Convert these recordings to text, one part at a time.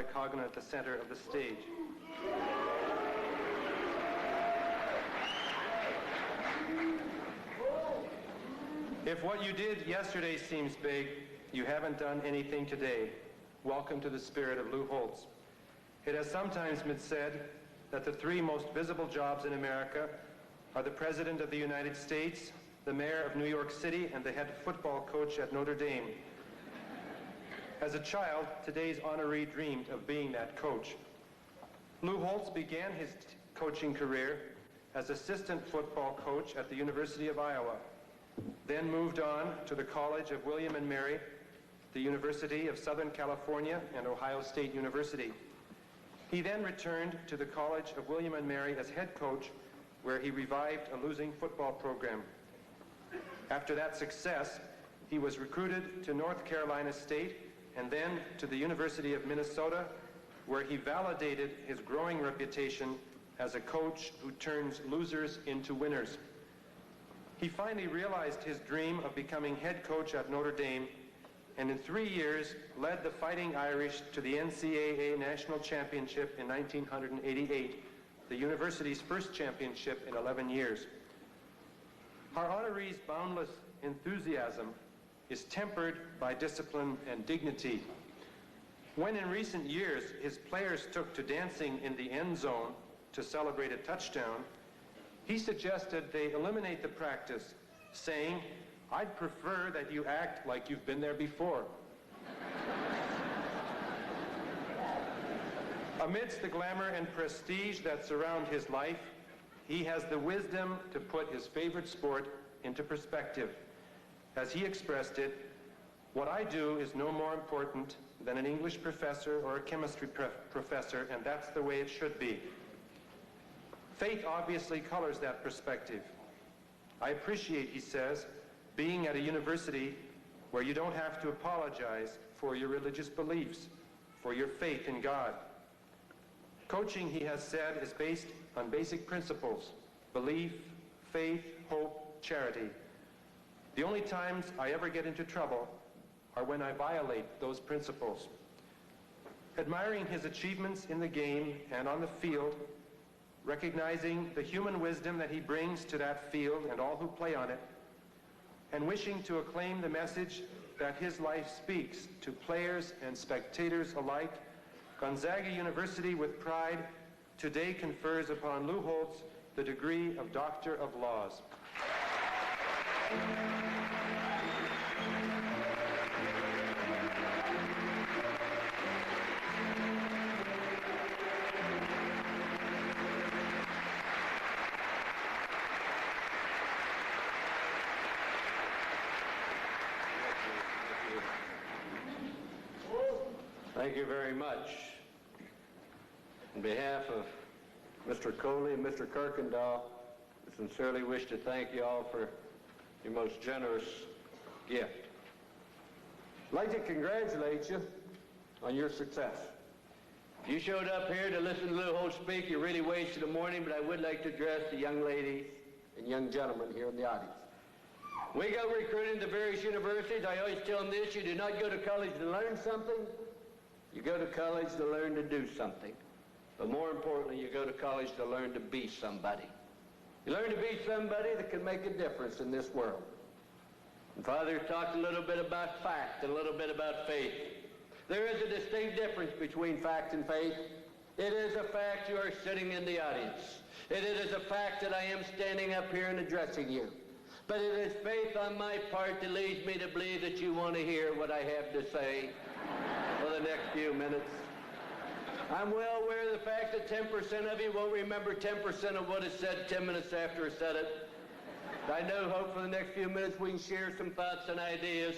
cognate at the center of the stage. If what you did yesterday seems big, you haven't done anything today. Welcome to the spirit of Lou Holtz. It has sometimes been said that the three most visible jobs in America are the President of the United States, the Mayor of New York City, and the head football coach at Notre Dame. As a child, today's honoree dreamed of being that coach. Lou Holtz began his coaching career as assistant football coach at the University of Iowa, then moved on to the College of William and Mary, the University of Southern California, and Ohio State University. He then returned to the College of William and Mary as head coach, where he revived a losing football program. After that success, he was recruited to North Carolina State and then to the University of Minnesota, where he validated his growing reputation as a coach who turns losers into winners. He finally realized his dream of becoming head coach at Notre Dame, and in 3 years led the Fighting Irish to the NCAA National Championship in 1988, the university's first championship in 11 years. Our honoree's boundless enthusiasm is tempered by discipline and dignity. When in recent years his players took to dancing in the end zone to celebrate a touchdown, he suggested they eliminate the practice, saying, "I'd prefer that you act like you've been there before." Amidst the glamour and prestige that surround his life, he has the wisdom to put his favorite sport into perspective. As he expressed it, "What I do is no more important than an English professor or a chemistry professor, and that's the way it should be." Faith obviously colors that perspective. "I appreciate," he says, "being at a university where you don't have to apologize for your religious beliefs, for your faith in God." Coaching, he has said, is based on basic principles: belief, faith, hope, charity. The only times I ever get into trouble are when I violate those principles. Admiring his achievements in the game and on the field, recognizing the human wisdom that he brings to that field and all who play on it, and wishing to acclaim the message that his life speaks to players and spectators alike, Gonzaga University, with pride, today confers upon Lou Holtz the degree of Doctor of Laws. Thank you very much. On behalf of Mr. Coley and Mr. Kirkendall, I sincerely wish to thank you all for your most generous gift. I'd like to congratulate you on your success. If you showed up here to listen to Lou Holtz speak, you really wasted a morning, but I would like to address the young ladies and young gentlemen here in the audience. We go recruiting to various universities. I always tell them this: you do not go to college to learn something. You go to college to learn to do something. But more importantly, you go to college to learn to be somebody. You learn to be somebody that can make a difference in this world. And Father talked a little bit about fact and a little bit about faith. There is a distinct difference between fact and faith. It is a fact you are sitting in the audience. It is a fact that I am standing up here and addressing you. But it is faith on my part that leads me to believe that you want to hear what I have to say for the next few minutes. I'm well aware of the fact that 10% of you won't remember 10% of what is said 10 minutes after I said it. I know, hope for the next few minutes we can share some thoughts and ideas,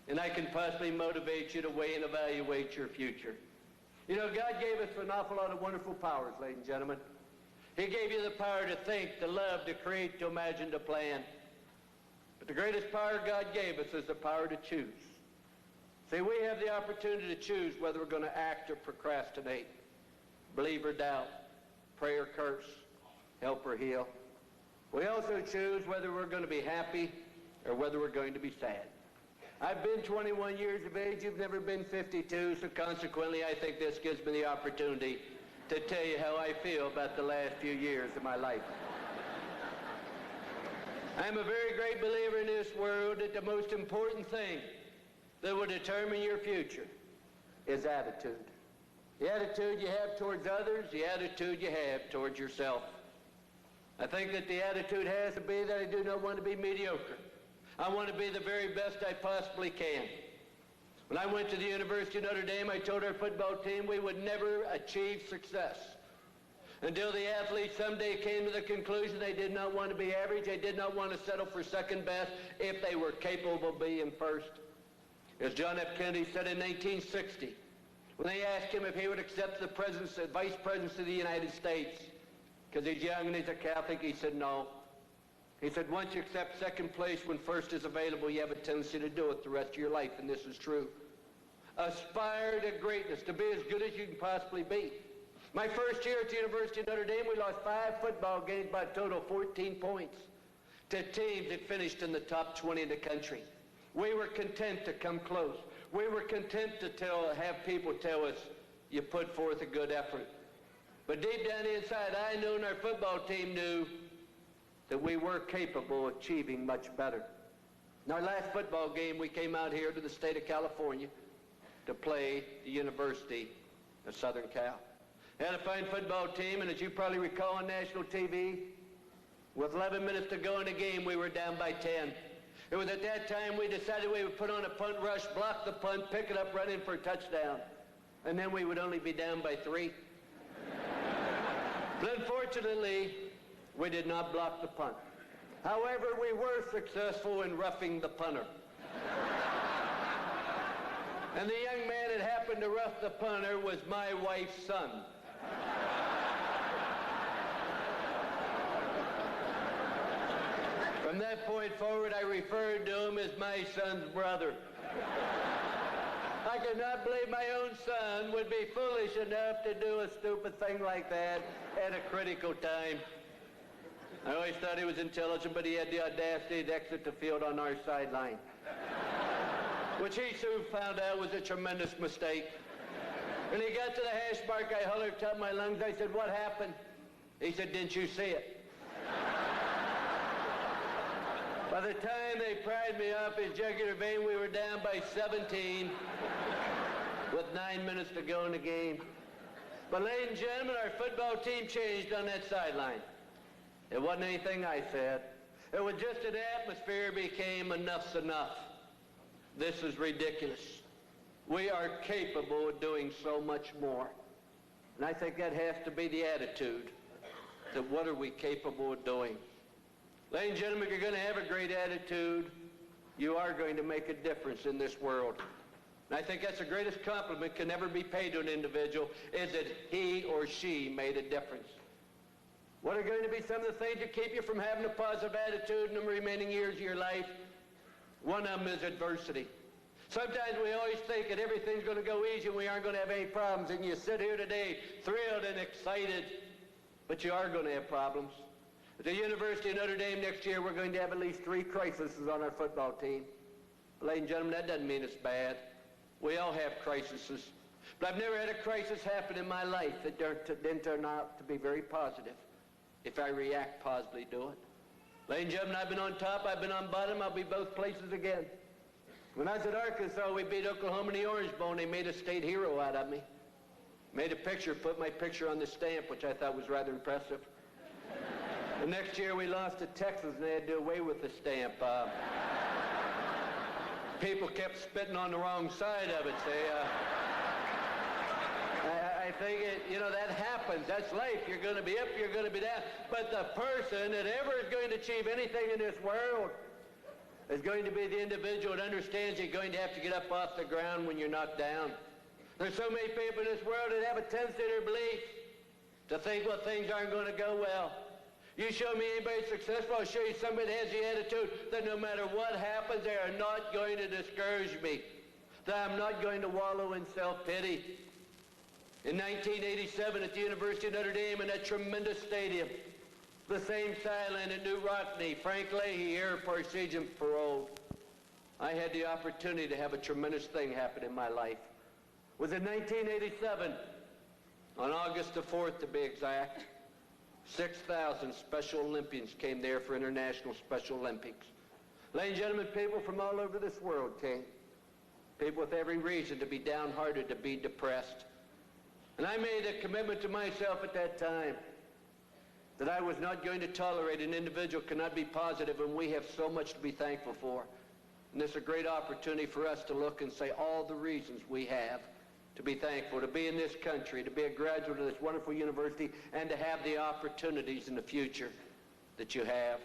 and I can possibly motivate you to weigh and evaluate your future. You know, God gave us an awful lot of wonderful powers, ladies and gentlemen. He gave you the power to think, to love, to create, to imagine, to plan. But the greatest power God gave us is the power to choose. See, we have the opportunity to choose whether we're going to act or procrastinate, believe or doubt, pray or curse, help or heal. We also choose whether we're going to be happy or whether we're going to be sad. I've been 21 years of age. You've never been 52, so consequently, I think this gives me the opportunity to tell you how I feel about the last few years of my life. I'm a very great believer in this world that the most important thing that will determine your future is attitude. The attitude you have towards others, the attitude you have towards yourself. I think that the attitude has to be that I do not want to be mediocre. I want to be the very best I possibly can. When I went to the University of Notre Dame, I told our football team we would never achieve success until the athletes someday came to the conclusion they did not want to be average, they did not want to settle for second best if they were capable of being first. As John F. Kennedy said in 1960, when they asked him if he would accept the vice presidency of the United States, because he's young and he's a Catholic, he said no. He said, once you accept second place when first is available, you have a tendency to do it the rest of your life, and this is true. Aspire to greatness, to be as good as you can possibly be. My first year at the University of Notre Dame, we lost 5 football games by a total of 14 points to teams that finished in the top 20 in the country. We were content to come close. We were content to have people tell us, you put forth a good effort. But deep down inside, I knew and our football team knew that we were capable of achieving much better. In our last football game, we came out here to the state of California to play the University of Southern Cal. We had a fine football team, and as you probably recall on national TV, with 11 minutes to go in the game, we were down by 10. It was at that time we decided we would put on a punt rush, block the punt, pick it up, run in for a touchdown, and then we would only be down by 3. But unfortunately, we did not block the punt. However, we were successful in roughing the punter. And the young man that happened to rough the punter was my wife's son. From that point forward, I referred to him as my son's brother. I could not believe my own son would be foolish enough to do a stupid thing like that at a critical time. I always thought he was intelligent, but he had the audacity to exit the field on our sideline, which he soon found out was a tremendous mistake. When he got to the hash mark, I hollered top of my lungs. I said, what happened? He said, didn't you see it? By the time they pried me off his jugular vein, we were down by 17 with 9 minutes to go in the game. But ladies and gentlemen, our football team changed on that sideline. It wasn't anything I said. It was just an atmosphere became enough's enough. This is ridiculous. We are capable of doing so much more. And I think that has to be the attitude, that what are we capable of doing? Ladies and gentlemen, if you're going to have a great attitude, you are going to make a difference in this world. And I think that's the greatest compliment can ever be paid to an individual, is that he or she made a difference. What are going to be some of the things that keep you from having a positive attitude in the remaining years of your life? One of them is adversity. Sometimes we always think that everything's going to go easy and we aren't going to have any problems, and you sit here today thrilled and excited, but you are going to have problems. At the University of Notre Dame next year, we're going to have at least 3 crises on our football team. Ladies and gentlemen, that doesn't mean it's bad. We all have crises. But I've never had a crisis happen in my life that didn't turn out to be very positive if I react positively to it. Ladies and gentlemen, I've been on top, I've been on bottom, I'll be both places again. When I was at Arkansas, we beat Oklahoma in the Orange Bowl, and they made a state hero out of me. Made a picture, put my picture on the stamp, which I thought was rather impressive. The next year we lost to Texas, and they had to do away with the stamp. People kept spitting on the wrong side of it, see. I think that happens. That's life. You're going to be up, you're going to be down. But the person that ever is going to achieve anything in this world is going to be the individual that understands you're going to have to get up off the ground when you're knocked down. There's so many people in this world that have a tendency to belief to think, well, things aren't going to go well. You show me anybody successful, I'll show you somebody that has the attitude that no matter what happens, they are not going to discourage me, that I'm not going to wallow in self-pity. In 1987 at the University of Notre Dame in that tremendous stadium, the same sideline at New Rockney, Frank Leahy, Air Parsegian paroled. I had the opportunity to have a tremendous thing happen in my life. It was in 1987, on August the 4th to be exact. 6,000 Special Olympians came there for International Special Olympics. Ladies and gentlemen, people from all over this world came. People with every reason to be downhearted, to be depressed. And I made a commitment to myself at that time that I was not going to tolerate an individual cannot be positive, and we have so much to be thankful for. And this is a great opportunity for us to look and say all the reasons we have to be thankful, to be in this country, to be a graduate of this wonderful university, and to have the opportunities in the future that you have.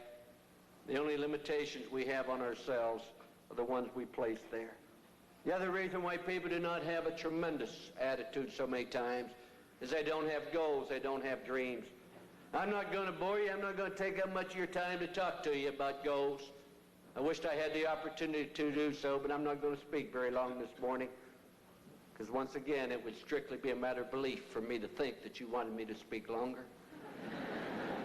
The only limitations we have on ourselves are the ones we place there. The other reason why people do not have a tremendous attitude so many times is they don't have goals, they don't have dreams. I'm not going to bore you, I'm not going to take up much of your time to talk to you about goals. I wished I had the opportunity to do so, but I'm not going to speak very long this morning, because once again, it would strictly be a matter of belief for me to think that you wanted me to speak longer.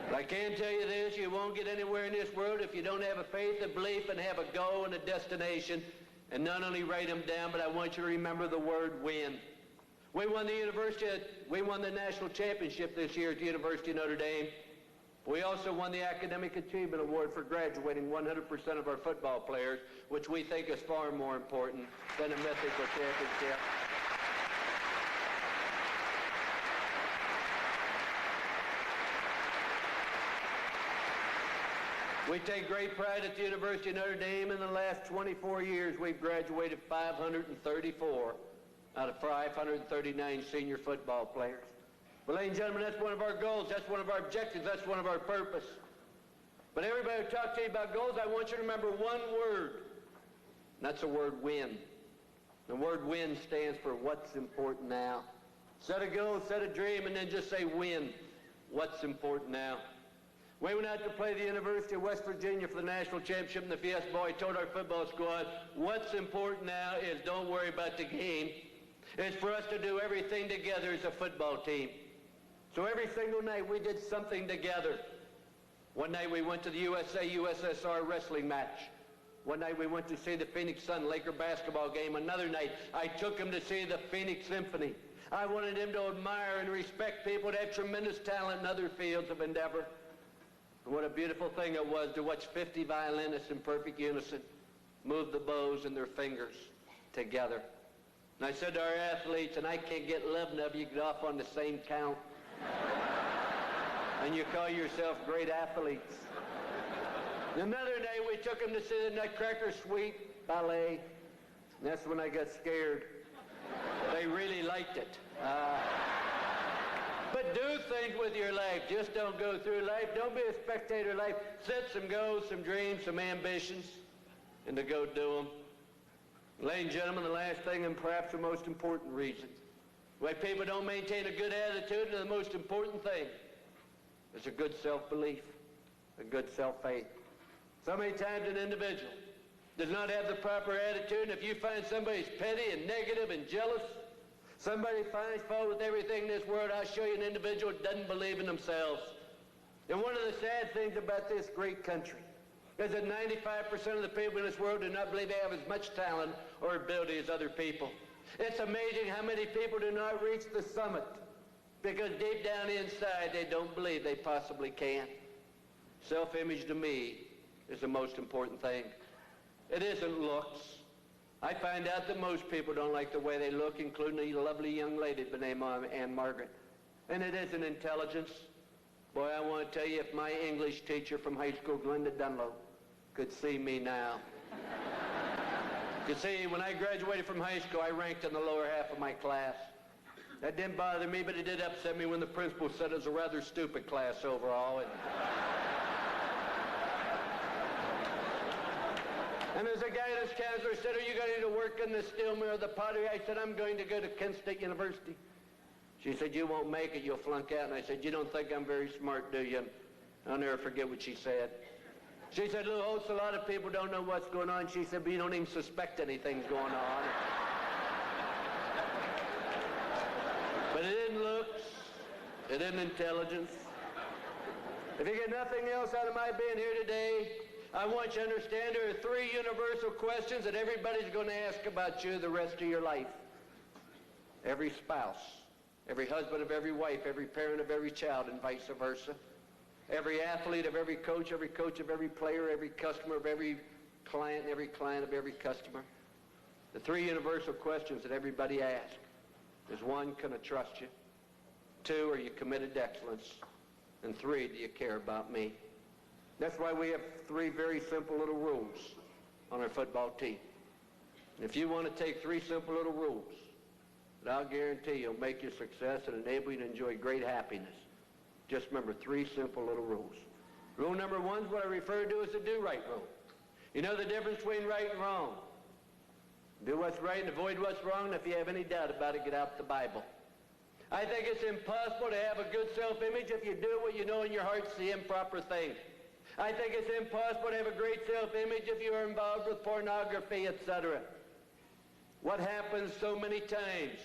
But I can tell you this, you won't get anywhere in this world if you don't have a faith, a belief, and have a goal and a destination, and not only write them down, but I want you to remember the word win. We won the national championship this year at the University of Notre Dame. We also won the Academic Achievement Award for graduating 100% of our football players, which we think is far more important than a mythical championship. We take great pride at the University of Notre Dame. In the last 24 years, we've graduated 534 out of 539 senior football players. But ladies and gentlemen, that's one of our goals, that's one of our objectives, that's one of our purpose. But everybody who talks to you about goals, I want you to remember one word, and that's the word win. The word win stands for what's important now. Set a goal, set a dream, and then just say win. What's important now? We went out to play the University of West Virginia for the national championship in the Fiesta Bowl. I told our football squad, what's important now is don't worry about the game. It's for us to do everything together as a football team. So every single night we did something together. One night we went to the USA-USSR wrestling match. One night we went to see the Phoenix Sun Laker basketball game. Another night I took him to see the Phoenix Symphony. I wanted him to admire and respect people that have tremendous talent in other fields of endeavor. And what a beautiful thing it was to watch 50 violinists in perfect unison move the bows in their fingers together. And I said to our athletes, and I can't get 11 of you get off on the same count. And you call yourself great athletes. Another day we took them to see the Nutcracker Suite ballet. And that's when I got scared. They really liked it. But do things with your life. Just don't go through life. Don't be a spectator life. Set some goals, some dreams, some ambitions, and to go do them. Ladies and gentlemen, the last thing and perhaps the most important reason why people don't maintain a good attitude, and the most important thing is a good self-belief, a good self-faith. So many times an individual does not have the proper attitude, and if you find somebody's petty and negative and jealous, somebody finds fault with everything in this world, I'll show you an individual that doesn't believe in themselves. And one of the sad things about this great country is that 95% of the people in this world do not believe they have as much talent or ability as other people. It's amazing how many people do not reach the summit because deep down inside they don't believe they possibly can. Self-image to me is the most important thing. It isn't looks. I find out that most people don't like the way they look, including a lovely young lady by the name of Anne Margaret. And it isn't intelligence. Boy, I want to tell you, if my English teacher from high school, Glenda Dunlop, could see me now. You see, when I graduated from high school, I ranked in the lower half of my class. That didn't bother me, but it did upset me when the principal said it was a rather stupid class overall. And there's a guidance counselor said, are you going to work in the steel mill or the pottery? I said, I'm going to go to Kent State University. She said, you won't make it, you'll flunk out. And I said, you don't think I'm very smart, do you? And I'll never forget what she said. She said, Lou Holtz, a lot of people don't know what's going on. She said, but you don't even suspect anything's going on. But it isn't looks, it isn't intelligence. If you get nothing else out of my being here today, I want you to understand there are three universal questions that everybody's going to ask about you the rest of your life. Every spouse, every husband of every wife, every parent of every child, and vice versa. Every athlete of every coach of every player, every customer of every client of every customer. The three universal questions that everybody asks is, one, can I trust you? Two, are you committed to excellence? And three, do you care about me? That's why we have three very simple little rules on our football team. And if you want to take three simple little rules that I'll guarantee you'll make you success and enable you to enjoy great happiness, just remember three simple little rules. Rule number one is what I refer to as the do-right rule. You know the difference between right and wrong. Do what's right and avoid what's wrong, and if you have any doubt about it, get out the Bible. I think it's impossible to have a good self-image if you do what you know in your heart's the improper thing. I think it's impossible to have a great self-image if you are involved with pornography, etc. What happens so many times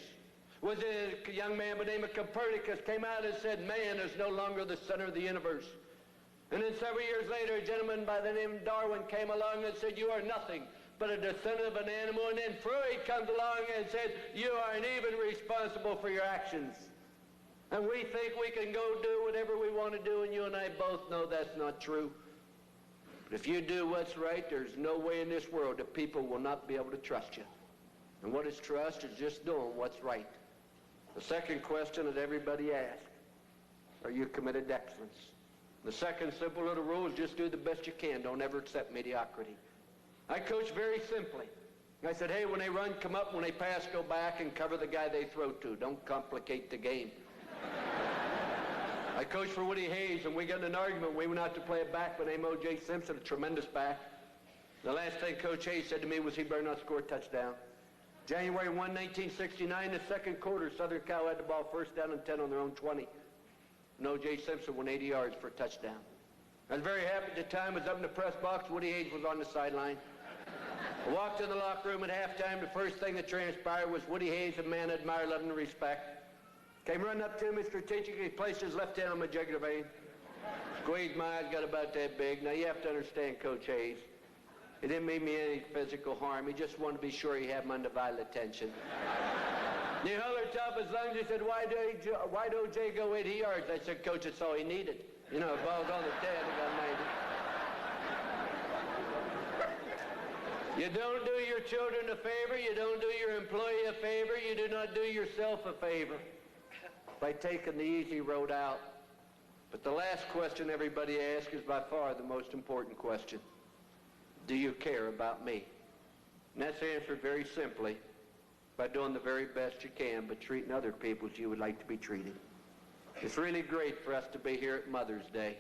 was a young man by the name of Copernicus came out and said, man is no longer the center of the universe. And then several years later, a gentleman by the name of Darwin came along and said, you are nothing but a descendant of an animal. And then Freud comes along and said, you aren't even responsible for your actions. And we think we can go do whatever we want to do, and you and I both know that's not true. But if you do what's right, there's no way in this world that people will not be able to trust you. And what is trust? Is just doing what's right. The second question that everybody asks, are you committed to excellence? The second simple little rule is just do the best you can. Don't ever accept mediocrity. I coach very simply. I said, hey, when they run, come up. When they pass, go back and cover the guy they throw to. Don't complicate the game. I coached for Woody Hayes, and we got in an argument. We went out to play a back by the name of O.J. Simpson, a tremendous back. The last thing Coach Hayes said to me was he better not score a touchdown. January 1, 1969, the second quarter, Southern Cal had the ball first down and 10 on their own 20. And O.J. Simpson went 80 yards for a touchdown. I was very happy at the time. I was up in the press box. Woody Hayes was on the sideline. I walked in the locker room at halftime. The first thing that transpired was Woody Hayes, a man I admire, love, and respect, came running up to me strategically, placed his left hand on my jugular vein, squeezed my eyes, got about that big. Now, you have to understand Coach Hayes. He didn't mean me any physical harm. He just wanted to be sure he had my undivided attention. He hollered top his lungs. He said, why'd O.J. go 80 yards? I said, Coach, that's all he needed. You know, if I was on the 10, he got 90. You don't do your children a favor. You don't do your employee a favor. You do not do yourself a favor by taking the easy road out. But the last question everybody asks is by far the most important question. Do you care about me? And that's answered very simply by doing the very best you can, but treating other people as you would like to be treated. It's really great for us to be here at Mother's Day.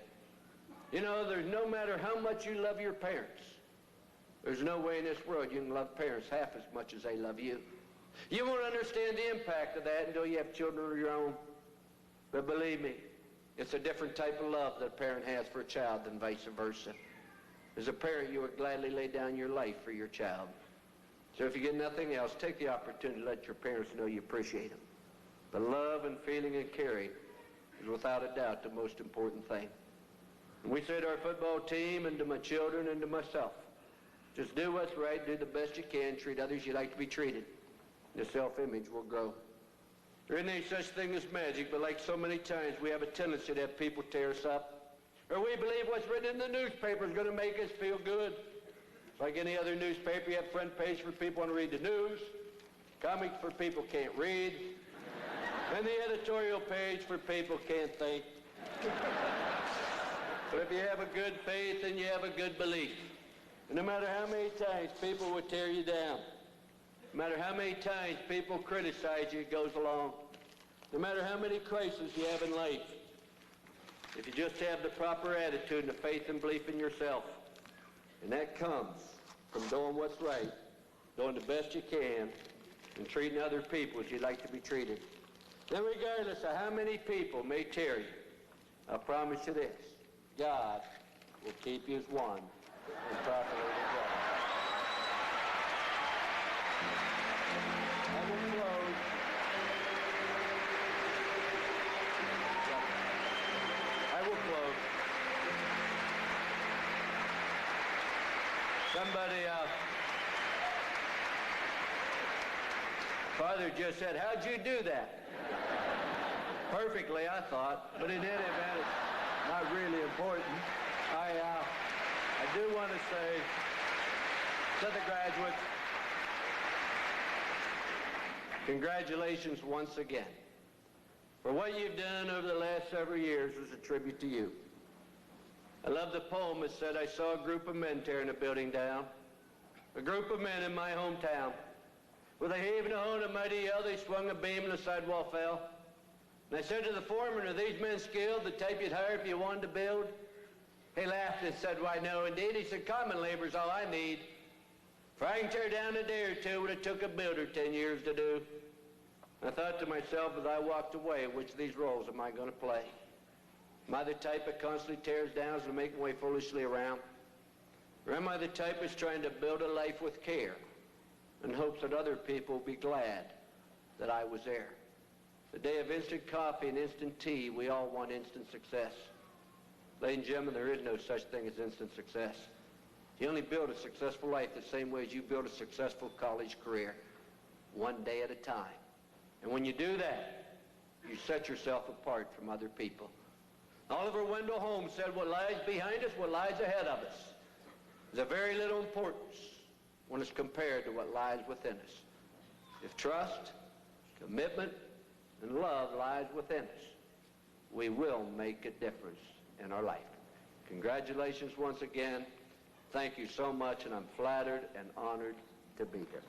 You know, there's no matter how much you love your parents, there's no way in this world you can love parents half as much as they love you. You won't understand the impact of that until you have children of your own. But believe me, it's a different type of love that a parent has for a child than vice versa. As a parent, you would gladly lay down your life for your child. So if you get nothing else, take the opportunity to let your parents know you appreciate them. The love and feeling and caring is without a doubt the most important thing. And we say to our football team and to my children and to myself, just do what's right, do the best you can, treat others you like to be treated. The self-image will grow. There isn't any such thing as magic, but like so many times, we have a tendency to have people tear us up. Or we believe what's written in the newspaper is going to make us feel good. Like any other newspaper, you have front page for people who want to read the news, comics for people who can't read, and the editorial page for people who can't think. But if you have a good faith and you have a good belief, and no matter how many times people will tear you down, no matter how many times people criticize you, it goes along, no matter how many crises you have in life, if you just have the proper attitude and the faith and belief in yourself, and that comes from doing what's right, doing the best you can, and treating other people as you'd like to be treated. Then regardless of how many people may tear you, I promise you this, God will keep you as one and properly together. I will close. I will close. Father just said, how'd you do that? Perfectly, I thought, but in any event, it's not really important. I do want to say to the graduates, congratulations once again. For what you've done over the last several years was a tribute to you. I love the poem that said, I saw a group of men tearing a building down. A group of men in my hometown. With a heave and a hoe and a mighty yell, they swung a beam and the sidewall fell. And I said to the foreman, are these men skilled, the type you'd hire if you wanted to build? He laughed and said, why, no, indeed. He said, common labor's all I need. For I can tear down a day or two what it took a builder 10 years to do. I thought to myself as I walked away, which of these roles am I going to play? Am I the type that constantly tears down and makes way foolishly around? Or am I the type that's trying to build a life with care in hopes that other people will be glad that I was there? The day of instant coffee and instant tea, we all want instant success. Ladies and gentlemen, there is no such thing as instant success. You only build a successful life the same way as you build a successful college career, one day at a time. And when you do that, you set yourself apart from other people. Oliver Wendell Holmes said, what lies behind us, what lies ahead of us, is of very little importance when it's compared to what lies within us. If trust, commitment, and love lies within us, we will make a difference in our life. Congratulations once again. Thank you so much, and I'm flattered and honored to be here.